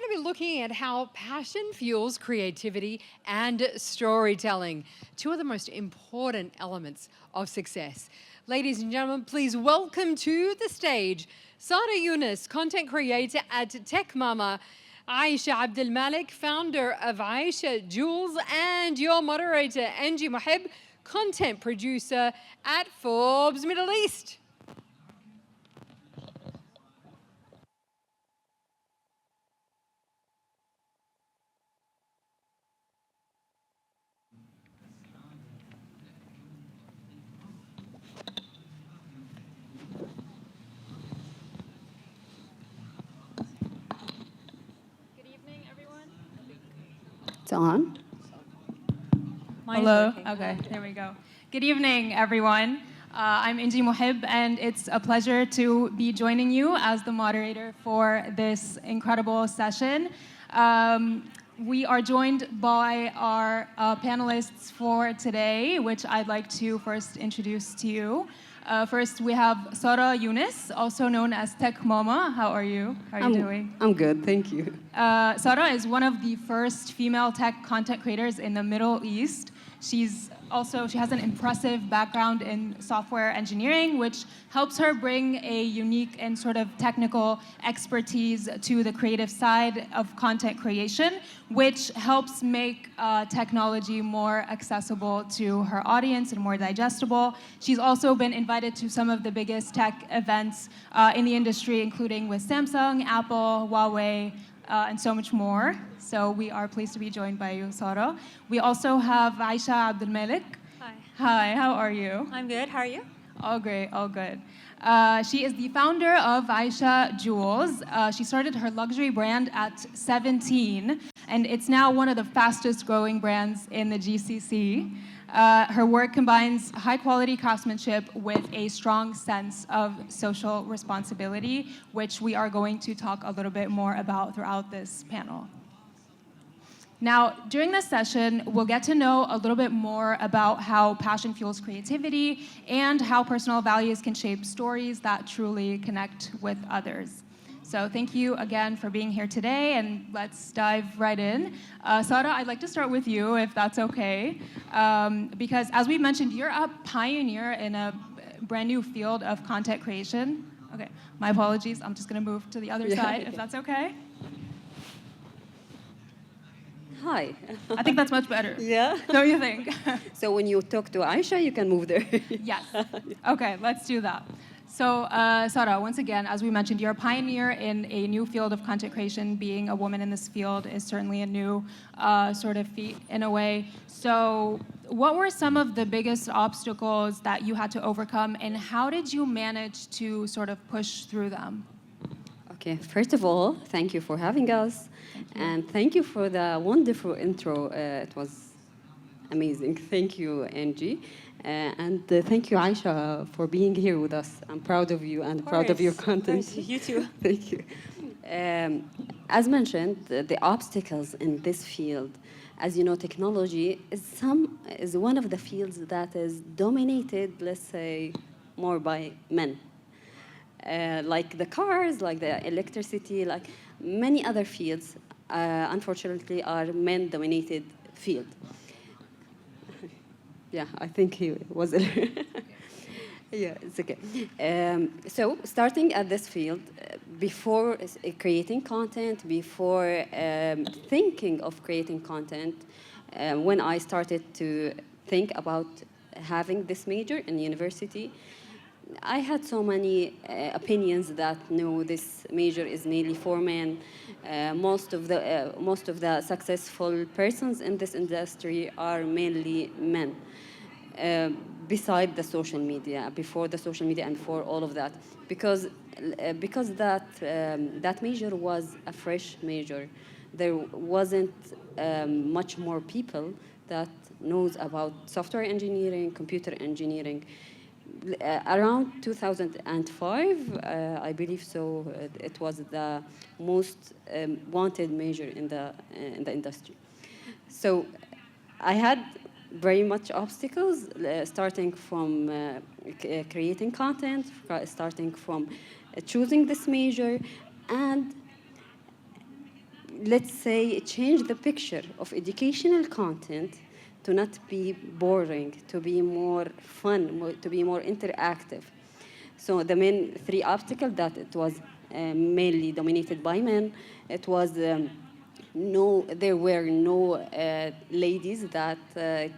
going to be looking at how passion fuels creativity and storytelling, two of the most important elements of success. Ladies and gentlemen, please welcome to the stage Sara Younis, content creator at Tech Mama, Aysha Abdulmalek, founder of Aisha Jules, and your moderator, Engy Moheb, content producer at Forbes Middle East. It's on. Hello. Okay, there we go. Good evening, everyone. I'm Engy Moheb, and it's a pleasure to be joining you as the moderator for this incredible session. We are joined by our panelists for today, which I'd like to first introduce to you. First, we have Sara Younis, also known as Tech Mama. How are you? How are you doing? I'm good, thank you. Sara is one of the first female tech content creators in the Middle East. She has an impressive background in software engineering, which helps her bring a unique and sort of technical expertise to the creative side of content creation, which helps make technology more accessible to her audience and more digestible. She's also been invited to some of the biggest tech events in the industry, including with Samsung, Apple, Huawei, and so much more. So we are pleased to be joined by you, Sara. We also have Aisha Abdulmalek. Hi. Hi, how are you? I'm good. How are you? All great, all good. She is the founder of Aisha Jules. She started her luxury brand at 17, and it's now one of the fastest growing brands in the GCC. Her work combines high-quality craftsmanship with a strong sense of social responsibility, which we are going to talk a little bit more about throughout this panel. Now, during this session, we'll get to know a little bit more about how passion fuels creativity and how personal values can shape stories that truly connect with others. So thank you again for being here today, and let's dive right in. Sara, I'd like to start with you, if that's okay, because as we mentioned, you're a pioneer in a brand new field of content creation. Okay, my apologies. I'm just going to move to the other side, if that's okay. Hi. I think that's much better. Yeah? Don't you think? So when you talk to Aisha, you can move there. Yes. Okay, let's do that. So, Sara, once again, as we mentioned, you're a pioneer in a new field of content creation. Being a woman in this field is certainly a new sort of feat in a way. So, what were some of the biggest obstacles that you had to overcome, and how did you manage to sort of push through them? Okay, first of all, thank you for having us. And thank you for the wonderful intro. It was amazing. Thank you, Engy. And thank you, Aisha, for being here with us. I'm proud of you and proud of your content. You too. Thank you. As mentioned, the obstacles in this field, as you know, technology is one of the fields that is dominated, let's say, more by men. Like the cars, like the electricity, like many other fields, unfortunately, are men-dominated field. Yeah, I think he was there. Yeah, it's okay. So starting at this field, before creating content, before thinking of creating content, when I started to think about having this major in university, I had so many opinions that no, this major is mainly for men. Most of the successful persons in this industry are mainly men. Beside the social media, before the social media, and for all of that, because that major was a fresh major, there wasn't much more people that knows about software engineering, computer engineering. Around 2005, I believe so, it was the most wanted major in the industry. So I had very much obstacles, starting from creating content, starting from choosing this major, and let's say, change the picture of educational content to not be boring, to be more fun, to be more interactive. So the main three obstacles that it was mainly dominated by men. It was there were no ladies that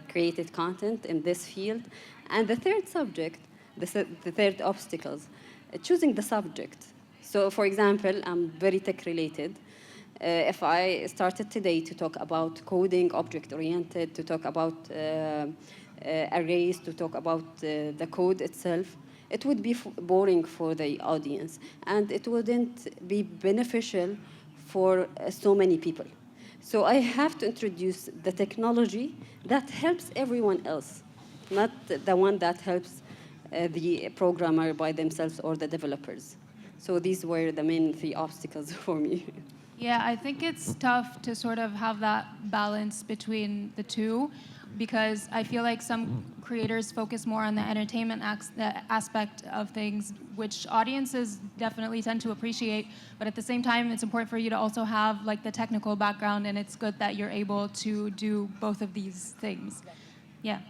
created content in this field. And the third subject, the third obstacles, choosing the subject. So for example, I'm very tech related. If I started today to talk about coding, object-oriented, to talk about arrays, to talk about the code itself, it would be boring for the audience, and it wouldn't be beneficial for so many people. So I have to introduce the technology that helps everyone else, not the one that helps the programmer by themselves or the developers. So these were the main three obstacles for me. Yeah, I think it's tough to sort of have that balance between the two, because I feel like some creators focus more on the entertainment aspect of things, which audiences definitely tend to appreciate. But at the same time, it's important for you to also have like the technical background, and it's good that you're able to do both of these things. Yeah.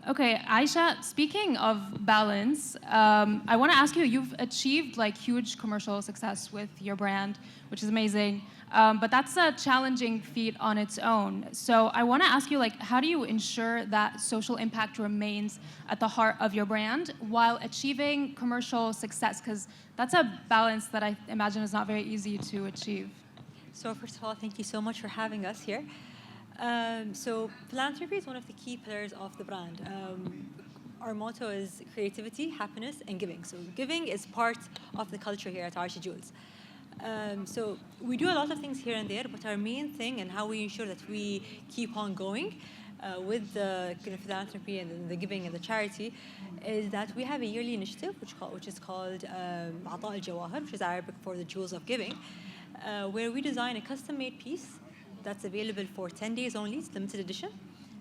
Okay, Aisha, speaking of balance, I want to ask you, you've achieved like huge commercial success with your brand, which is amazing, but that's a challenging feat on its own. So I want to ask you, like, how do you ensure that social impact remains at the heart of your brand while achieving commercial success? Because that's a balance that I imagine is not very easy to achieve. So first of all, thank you so much for having us here. So philanthropy is one of the key pillars of the brand. Our motto is creativity, happiness, and giving. So giving is part of the culture here at Aisha Jewels. So we do a lot of things here and there, but our main thing and how we ensure that we keep on going with the philanthropy and the giving and the charity is that we have a yearly initiative which is called Ata al-Jawahir, which is Arabic for the jewels of giving, where we design a custom-made piece that's available for 10 days only. It's limited edition.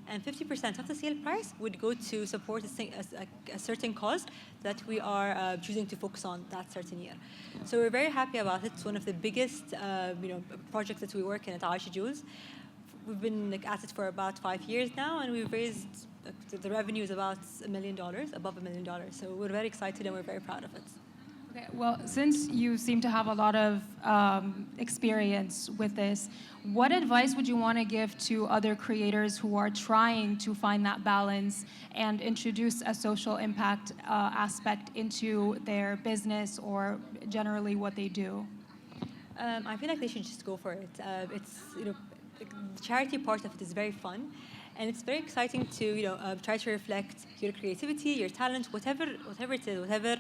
And 50% of the sale price would go to support a certain cause that we are choosing to focus on that certain year. So we're very happy about it. It's one of the biggest projects that we work in at Aisha Jewels. We've been at it for about 5 years now, and we've raised, the revenue is about $1 million, above $1 million. So we're very excited and we're very proud of it. Okay, well, since you seem to have a lot of experience with this, what advice would you want to give to other creators who are trying to find that balance and introduce a social impact aspect into their business or generally what they do? I feel like they should just go for it. It's the charity part of it is very fun. And it's very exciting to try to reflect your creativity, your talent, whatever it is, whatever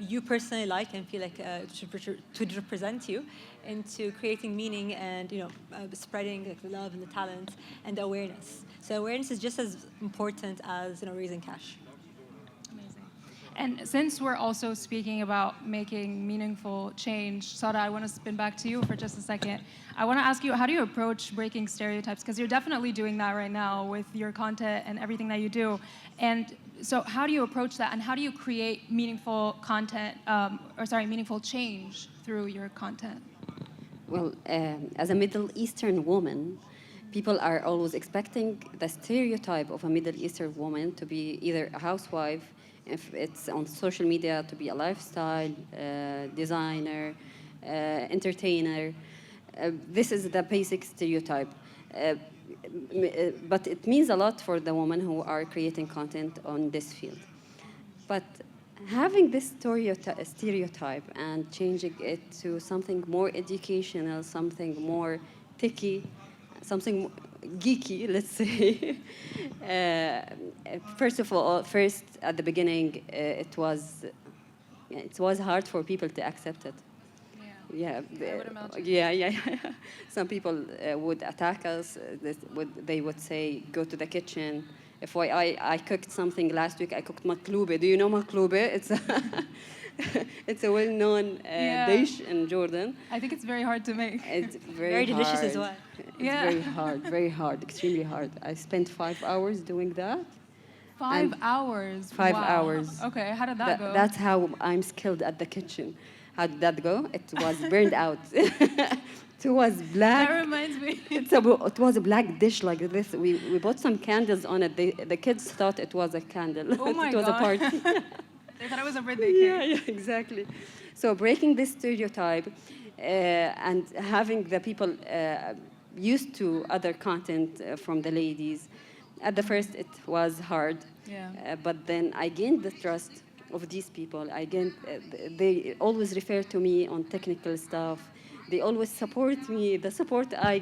you personally like and feel like to represent you, into creating meaning and spreading the love and the talent and the awareness. So awareness is just as important as raising cash. And since we're also speaking about making meaningful change, Sada, I want to spin back to you for just a second. I want to ask you, how do you approach breaking stereotypes? Because you're definitely doing that right now with your content and everything that you do. And so how do you approach that, and how do you create meaningful content, meaningful change through your content? Well, as a Middle Eastern woman, people are always expecting the stereotype of a Middle Eastern woman to be either a housewife, if it's on social media, to be a lifestyle designer, entertainer. This is the basic stereotype. But it means a lot for the women who are creating content on this field. But having this stereotype and changing it to something more educational, something more techy, something geeky, let's say. First at the beginning, it was hard for people to accept it. Yeah, I would imagine. Yeah. Some people would attack us. They would say, "Go to the kitchen." If I cooked something last week, I cooked maklube. Do you know maklube? It's a well-known dish in Jordan. I think it's very hard to make. It's very delicious as well. It's very hard, extremely hard. I spent 5 hours doing that. 5 hours? 5 wow. hours. Okay, how did that go? That's how I'm skilled at the kitchen. How did that go? It was burned out. It was black. That reminds me. It was a black dish like this. We bought some candles on it. The kids thought it was a candle. Oh my It was God. a party. They thought it was a birthday cake. Yeah, exactly. So breaking this stereotype and having the people used to other content from the ladies. At the first, it was hard. Yeah. But then I gained the trust of these people. They always refer to me on technical stuff. They always support me. The support I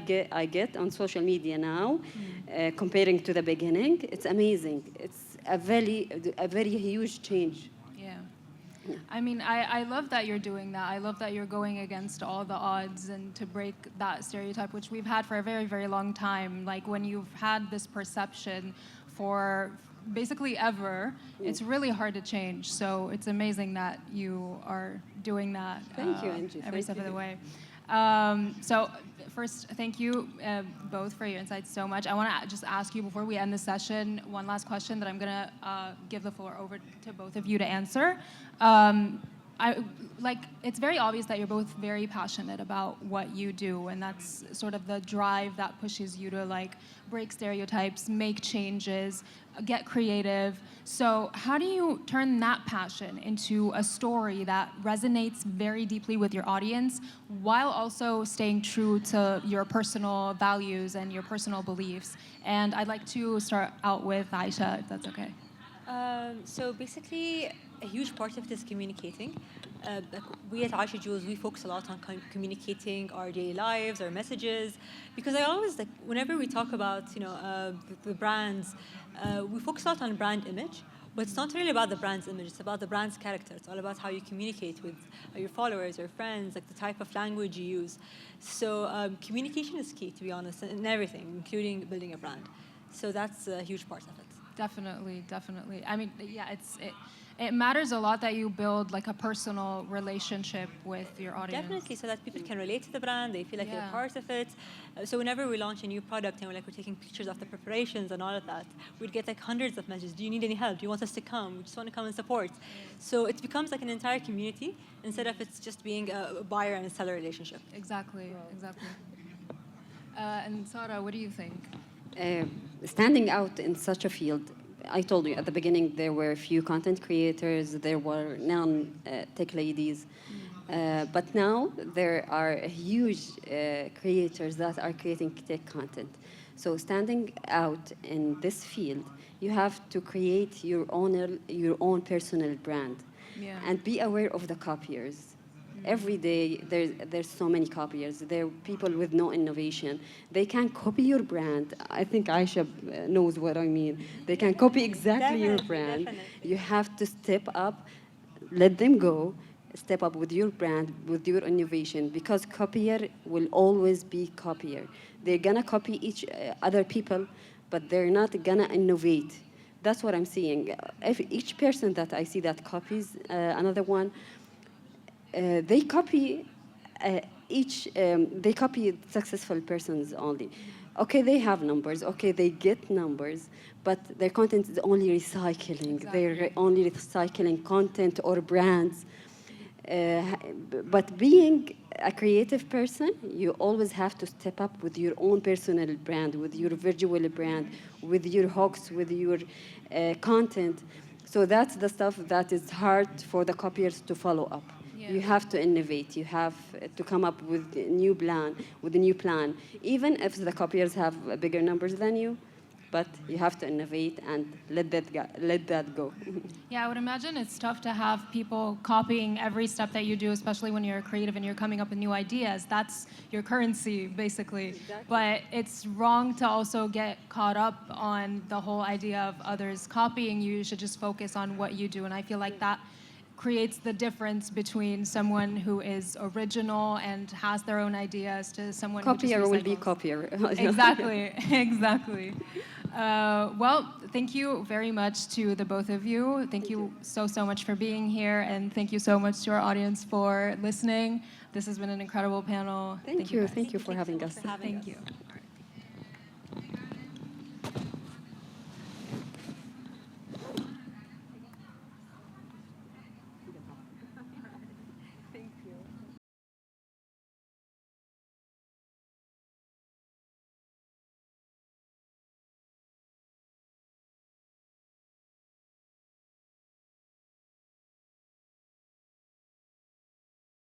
get on social media now, comparing to the beginning, it's amazing. It's a very huge change. Yeah. I mean, I love that you're doing that. I love that you're going against all the odds and to break that stereotype, which we've had for a very, very long time. Like when you've had this perception for basically ever, it's really hard to change. So it's amazing that you are doing that. Thank you, Engy. Every Thank step of you. the way. So first, thank you both for your insights so much. I want to just ask you before we end the session, one last question that I'm going to give the floor over to both of you to answer. It's very obvious that you're both very passionate about what you do, and that's sort of the drive that pushes you to like break stereotypes, make changes, get creative. So how do you turn that passion into a story that resonates very deeply with your audience while also staying true to your personal values and your personal beliefs? And I'd like to start out with Aisha, if that's okay. So basically, a huge part of it is communicating. We at Aisha Jewels, we focus a lot on communicating our daily lives, our messages, because I always like whenever we talk about the brands, we focus a lot on brand image, but it's not really about the brand's image. It's about the brand's character. It's all about how you communicate with your followers, your friends, like the type of language you use. So communication is key, to be honest, in everything, including building a brand. So that's a huge part of it. Definitely, definitely. I mean, yeah, it matters a lot that you build like a personal relationship with your audience. Definitely, so that people can relate to the brand, they feel like they're part of it. So whenever we launch a new product and we're taking pictures of the preparations and all of that, we'd get like hundreds of messages. Do you need any help? Do you want us to come? We just want to come and support. So it becomes like an entire community instead of it's just being a buyer and a seller relationship. Exactly, exactly. And Sarah, what do you think? Standing out in such a field, I told you at the beginning there were a few content creators, there were non-tech ladies, but now there are huge creators that are creating tech content. So standing out in this field, you have to create your own personal brand, and be aware of the copiers. Every day, there's so many copiers. There are people with no innovation. They can copy your brand. I think Aisha knows what I mean. They can copy exactly your brand. Definitely. You have to step up, let them go, step up with your brand, with your innovation, because copier will always be copier. They're gonna copy each other people, but they're not gonna innovate. That's what I'm seeing. If each person that I see that copies another one, they copy they copy successful persons only. Okay, they have numbers. Okay, they get numbers, but their content is only recycling. Exactly. They're only recycling content or brands. But being a creative person, you always have to step up with your own personal brand, with your visual brand, with your hooks, with your content. So that's the stuff that is hard for the copiers to follow up. You have to innovate. You have to come up with a new plan, even if the copiers have bigger numbers than you. But you have to innovate and let that go. Yeah, I would imagine it's tough to have people copying every step that you do, especially when you're creative and you're coming up with new ideas. That's your currency, basically. Exactly. But it's wrong to also get caught up on the whole idea of others copying you. You should just focus on what you do. And I feel like that creates the difference between someone who is original and has their own ideas to someone Copier who just will be recycles. copier. Exactly, exactly. Well, thank you very much to the both of you. Thank you so much for being here, and thank you so much to our audience for listening. This has been an incredible panel. Thank you. guys. Thank you for having us. Thank you.